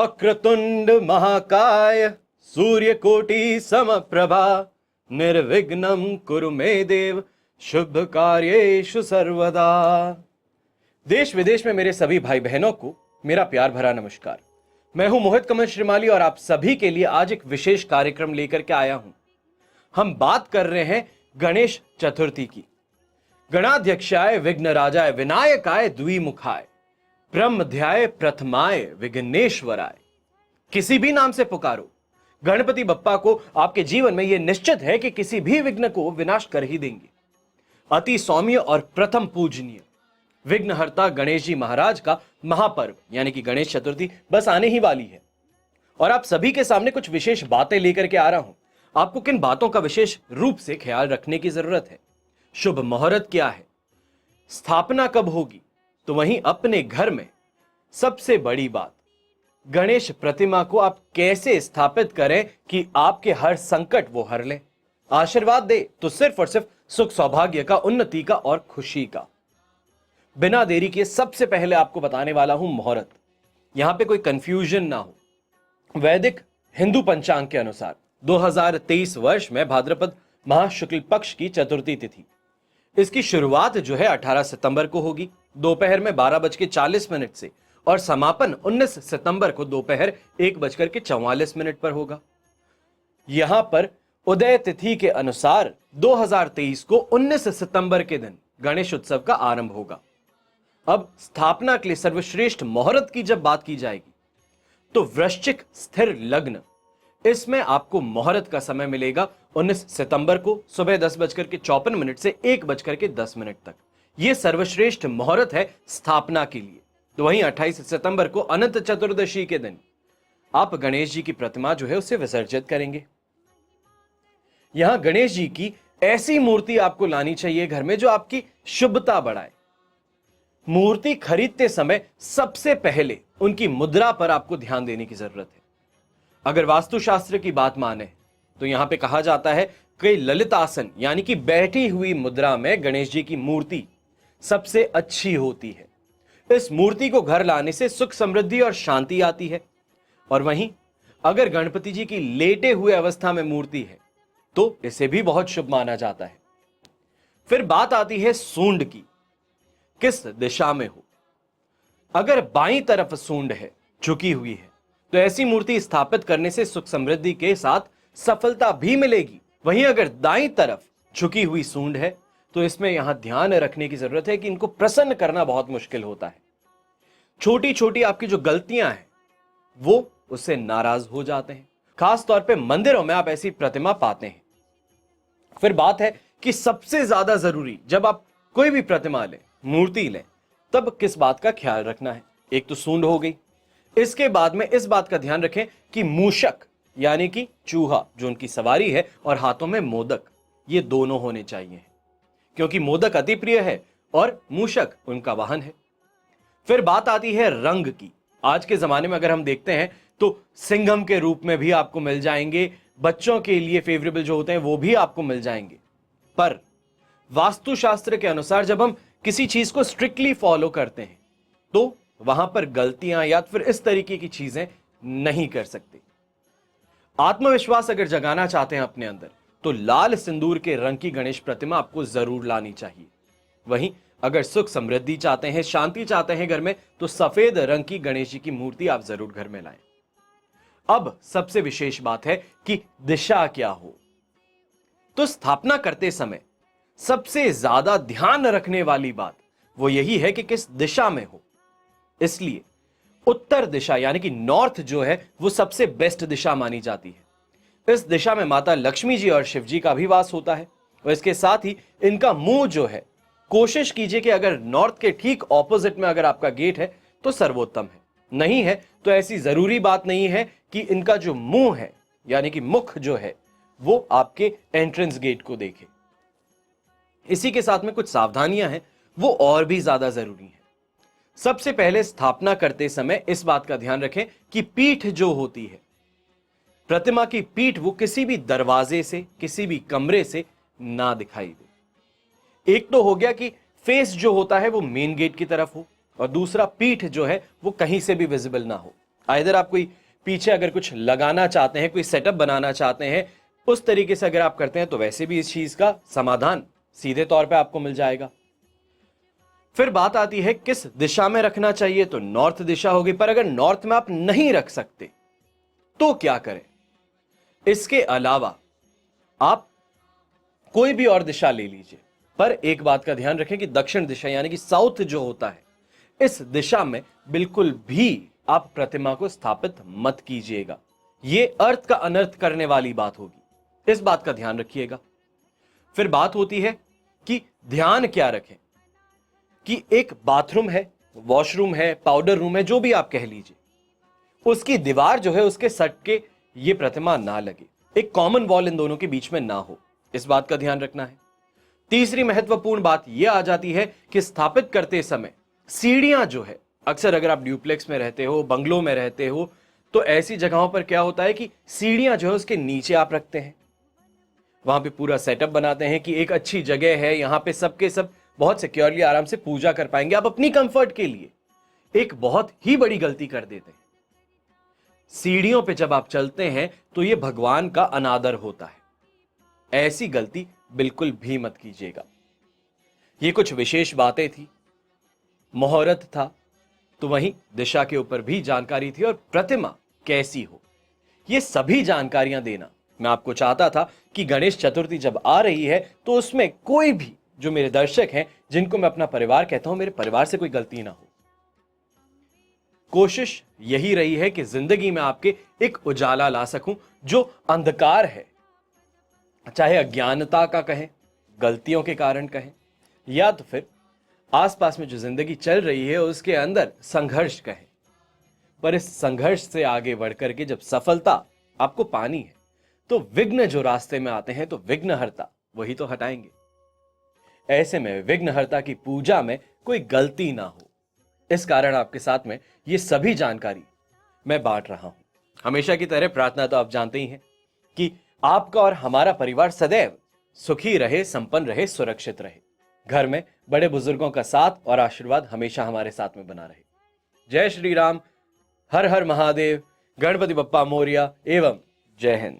वक्रतुंड महाकाय सूर्यकोटि समप्रभा निर्विघ्नं कुरु मे देव शुभ कार्येषु सर्वदा। देश विदेश में मेरे सभी भाई बहनों को मेरा प्यार भरा नमस्कार। मैं हूं मोहित कमल श्रीमाली और आप सभी के लिए आज एक विशेष कार्यक्रम लेकर के आया हूं। हम बात कर रहे हैं गणेश चतुर्थी की। गणाध्यक्षाय विघ्नराजाय विनायकाय द्विमुखाय ब्रह्मध्याय प्रथमाय विघ्नेश्वराय। किसी भी नाम से पुकारो, गणपति बप्पा को आपके जीवन में यह निश्चित है कि किसी भी विघ्न को विनाश कर ही देंगे। अति सौम्य और प्रथम पूजनीय विघ्नहर्ता गणेश जी महाराज का महापर्व यानी कि गणेश चतुर्थी बस आने ही वाली है और आप सभी के सामने कुछ विशेष बातें लेकर के आ रहा हूं। आपको किन बातों का विशेष रूप से ख्याल रखने की जरूरत है? शुभ मुहूर्त क्या है, स्थापना कब होगी, तो वहीं अपने घर में सबसे बड़ी बात गणेश प्रतिमा को आप कैसे स्थापित करें कि आपके हर संकट वो हर ले, आशीर्वाद दे, तो सिर्फ और सिर्फ सुख सौभाग्य का, उन्नति का और खुशी का। बिना देरी के सबसे पहले आपको बताने वाला हूं मुहूर्त। यहां पे कोई कंफ्यूजन ना हो। वैदिक हिंदू पंचांग के अनुसार 2023 वर्ष में भाद्रपद माह शुक्ल पक्ष की चतुर्थी तिथि, इसकी शुरुआत जो है 18 सितंबर को होगी दोपहर में 12:40 से और समापन 19 सितंबर को दोपहर 1:44 पर होगा। यहां पर उदय तिथि के अनुसार 2023 को 19 सितंबर के दिन गणेश उत्सव का आरंभ होगा। अब स्थापना के लिए सर्वश्रेष्ठ मुहूर्त की जब बात की जाएगी तो वृश्चिक स्थिर लग्न, इसमें आपको मुहूर्त का समय मिलेगा 19 सितंबर को सुबह 10:54 से 1:10 तक। यह सर्वश्रेष्ठ मुहूर्त है स्थापना के लिए। तो वहीं 28 सितंबर को अनंत चतुर्दशी के दिन आप गणेश जी की प्रतिमा जो है उसे विसर्जित करेंगे। यहां गणेश जी की ऐसी मूर्ति आपको लानी चाहिए घर में जो आपकी शुभता बढ़ाए। मूर्ति खरीदते समय सबसे पहले उनकी मुद्रा पर आपको ध्यान देने की जरूरत है। अगर वास्तुशास्त्र की बात माने तो यहां पे कहा जाता है कि ललितासन यानी कि बैठी हुई मुद्रा में गणेश जी की मूर्ति सबसे अच्छी होती है। इस मूर्ति को घर लाने से सुख समृद्धि और शांति आती है। और वहीं अगर गणपति जी की लेटे हुए अवस्था में मूर्ति है तो इसे भी बहुत शुभ माना जाता है। फिर बात आती है सूंड की, किस दिशा में हो। अगर बाईं तरफ सूंड है, झुकी हुई है, तो ऐसी मूर्ति स्थापित करने से सुख समृद्धि के साथ सफलता भी मिलेगी। वहीं अगर दाईं तरफ झुकी हुई सूंड है तो इसमें यहां ध्यान रखने की जरूरत है कि इनको प्रसन्न करना बहुत मुश्किल होता है। छोटी छोटी आपकी जो गलतियां हैं वो उससे नाराज हो जाते हैं। खास तौर पे मंदिरों में आप ऐसी प्रतिमा पाते हैं। फिर बात है कि सबसे ज्यादा जरूरी जब आप कोई भी प्रतिमा लें, मूर्ति लें, तब किस बात का ख्याल रखना है। एक तो सूंड हो गई, इसके बाद में इस बात का ध्यान रखें कि मूषक यानी कि चूहा जो उनकी सवारी है और हाथों में मोदक, ये दोनों होने चाहिए, क्योंकि मोदक अति प्रिय है और मूषक उनका वाहन है। फिर बात आती है रंग की। आज के जमाने में अगर हम देखते हैं तो सिंघम के रूप में भी आपको मिल जाएंगे, बच्चों के लिए फेवरेबल जो होते हैं वो भी आपको मिल जाएंगे। पर वास्तुशास्त्र के अनुसार जब हम किसी चीज को स्ट्रिक्टली फॉलो करते हैं तो वहां पर गलतियां या फिर इस तरीके की चीजें नहीं कर सकते। आत्मविश्वास अगर जगाना चाहते हैं अपने अंदर तो लाल सिंदूर के रंग की गणेश प्रतिमा आपको जरूर लानी चाहिए। वहीं अगर सुख समृद्धि चाहते हैं, शांति चाहते हैं घर में, तो सफेद रंग की गणेश जी की मूर्ति आप जरूर घर में लाएं। अब सबसे विशेष बात है कि दिशा क्या हो। तो स्थापना करते समय सबसे ज्यादा ध्यान रखने वाली बात वो यही है कि किस दिशा में हो। इसलिए उत्तर दिशा यानी कि नॉर्थ जो है वो सबसे बेस्ट दिशा मानी जाती है। इस दिशा में माता लक्ष्मी जी और शिव जी का भी वास होता है और इसके साथ ही इनका मुंह जो है, कोशिश कीजिए कि अगर नॉर्थ के ठीक ऑपोजिट में अगर आपका गेट है तो सर्वोत्तम है। नहीं है तो ऐसी जरूरी बात नहीं है कि इनका जो मुंह है यानी कि मुख जो है वो आपके एंट्रेंस गेट को देखे। इसी के साथ में कुछ सावधानियां हैं वो और भी ज्यादा जरूरी हैं। सबसे पहले स्थापना करते समय इस बात का ध्यान रखें कि पीठ जो होती है, प्रतिमा की पीठ, वो किसी भी दरवाजे से, किसी भी कमरे से ना दिखाई दे। एक तो हो गया कि फेस जो होता है वो मेन गेट की तरफ हो और दूसरा पीठ जो है वो कहीं से भी विजिबल ना हो। इधर आप कोई पीछे अगर कुछ लगाना चाहते हैं, कोई सेटअप बनाना चाहते हैं, उस तरीके से अगर आप करते हैं तो वैसे भी इस चीज का समाधान सीधे तौर पे आपको मिल जाएगा। फिर बात आती है किस दिशा में रखना चाहिए, तो नॉर्थ दिशा होगी। पर अगर नॉर्थ में आप नहीं रख सकते तो क्या करें? इसके अलावा आप कोई भी और दिशा ले लीजिए, पर एक बात का ध्यान रखें कि दक्षिण दिशा यानी कि साउथ जो होता है, इस दिशा में बिल्कुल भी आप प्रतिमा को स्थापित मत कीजिएगा। यह अर्थ का अनर्थ करने वाली बात होगी, इस बात का ध्यान रखिएगा। फिर बात होती है कि ध्यान क्या रखें, कि एक बाथरूम है, वॉशरूम है, पाउडर रूम है, जो भी आप कह लीजिए, उसकी दीवार जो है उसके सट के ये प्रतिमा ना लगे, एक कॉमन वॉल इन दोनों के बीच में ना हो, इस बात का ध्यान रखना है। तीसरी महत्वपूर्ण बात यह आ जाती है कि स्थापित करते समय सीढ़ियां जो है, अक्सर अगर आप ड्यूप्लेक्स में रहते हो, बंगलों में रहते हो, तो ऐसी जगहों पर क्या होता है कि सीढ़ियां जो है उसके नीचे आप रखते हैं, वहां पे पूरा सेटअप बनाते हैं कि एक अच्छी जगह है, यहां पे सबके सब बहुत सिक्योरली आराम से पूजा कर पाएंगे। आप अपनी कंफर्ट के लिए एक बहुत ही बड़ी गलती कर देते हैं। सीढ़ियों पे जब आप चलते हैं तो यह भगवान का अनादर होता है, ऐसी गलती बिल्कुल भी मत कीजिएगा। ये कुछ विशेष बातें थी, मुहूर्त था, तो वहीं दिशा के ऊपर भी जानकारी थी और प्रतिमा कैसी हो, ये सभी जानकारियां देना मैं आपको चाहता था कि गणेश चतुर्थी जब आ रही है तो उसमें कोई भी जो मेरे दर्शक हैं, जिनको मैं अपना परिवार कहता हूं, मेरे परिवार से कोई गलती ना हो। कोशिश यही रही है कि जिंदगी में आपके एक उजाला ला सकूं, जो अंधकार है, चाहे अज्ञानता का कहें, गलतियों के कारण कहें, या तो फिर आसपास में जो जिंदगी चल रही है उसके अंदर संघर्ष कहें, पर इस संघर्ष से आगे बढ़कर के जब सफलता आपको पानी है तो विघ्न जो रास्ते में आते हैं तो विघ्नहर्ता वही तो हटाएंगे। ऐसे में विघ्नहर्ता की पूजा में कोई गलती ना हो, इस कारण आपके साथ में ये सभी जानकारी मैं बांट रहा हूं। हमेशा की तरह प्रार्थना तो आप जानते ही हैं कि आपका और हमारा परिवार सदैव सुखी रहे, संपन्न रहे, सुरक्षित रहे। घर में बड़े बुजुर्गों का साथ और आशीर्वाद हमेशा हमारे साथ में बना रहे। जय श्री राम, हर हर महादेव, गणपति बप्पा मोरिया एवं जय हिंद।